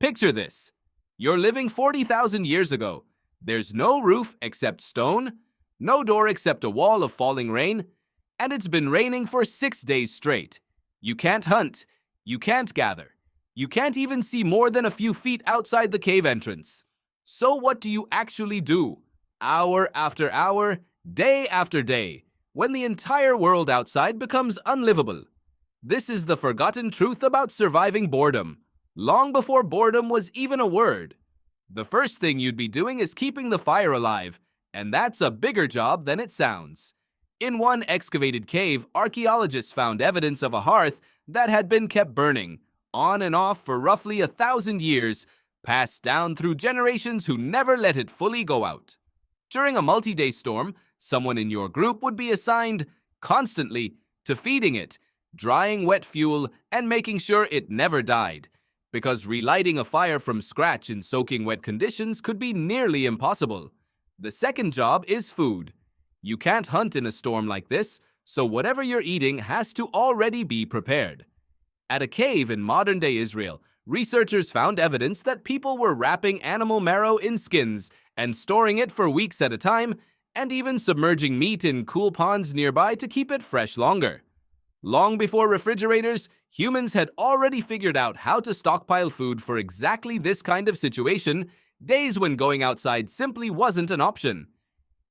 Picture this. You're living 40,000 years ago. There's no roof except stone, no door except a wall of falling rain, and it's been raining for 6 days straight. You can't hunt. You can't gather. You can't even see more than a few feet outside the cave entrance. So what do you actually do? Hour after hour, day after day, when the entire world outside becomes unlivable. This is the forgotten truth about surviving boredom, long before boredom was even a word. The first thing you'd be doing is keeping the fire alive, and that's a bigger job than it sounds. In one excavated cave, archaeologists found evidence of a hearth that had been kept burning, on and off for roughly 1,000 years, passed down through generations who never let it fully go out. During a multi-day storm, someone in your group would be assigned, constantly, to feeding it, drying wet fuel, and making sure it never died, because relighting a fire from scratch in soaking wet conditions could be nearly impossible. The second job is food. You can't hunt in a storm like this, so whatever you're eating has to already be prepared. At a cave in modern-day Israel, researchers found evidence that people were wrapping animal marrow in skins and storing it for weeks at a time, and even submerging meat in cool ponds nearby to keep it fresh longer. Long before refrigerators, humans had already figured out how to stockpile food for exactly this kind of situation, days when going outside simply wasn't an option.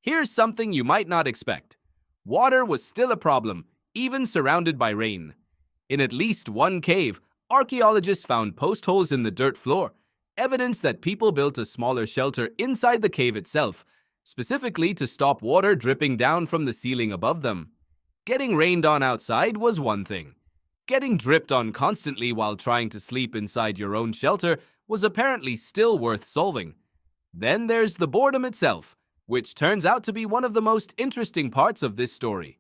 Here's something you might not expect. Water was still a problem, even surrounded by rain. In at least one cave, archaeologists found post holes in the dirt floor, evidence that people built a smaller shelter inside the cave itself, specifically to stop water dripping down from the ceiling above them. Getting rained on outside was one thing. Getting dripped on constantly while trying to sleep inside your own shelter was apparently still worth solving. Then there's the boredom itself, which turns out to be one of the most interesting parts of this story.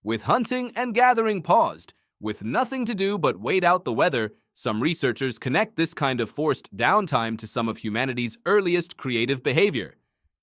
With hunting and gathering paused, with nothing to do but wait out the weather, some researchers connect this kind of forced downtime to some of humanity's earliest creative behavior.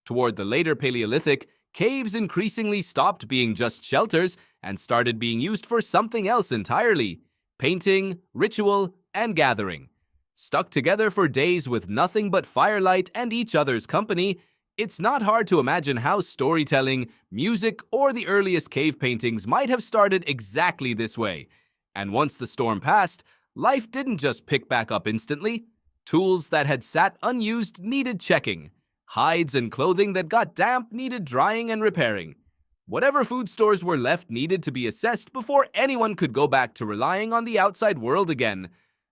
Toward the later Paleolithic, caves increasingly stopped being just shelters and started being used for something else entirely: painting, ritual, and gathering. Stuck together for days with nothing but firelight and each other's company, it's not hard to imagine how storytelling, music, or the earliest cave paintings might have started exactly this way. And once the storm passed, life didn't just pick back up instantly. Tools that had sat unused needed checking. Hides and clothing that got damp needed drying and repairing. Whatever food stores were left needed to be assessed before anyone could go back to relying on the outside world again.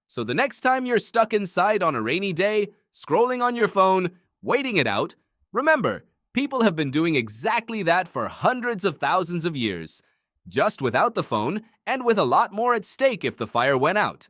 So the next time you're stuck inside on a rainy day, scrolling on your phone, waiting it out, remember, people have been doing exactly that for hundreds of thousands of years, just without the phone and with a lot more at stake if the fire went out.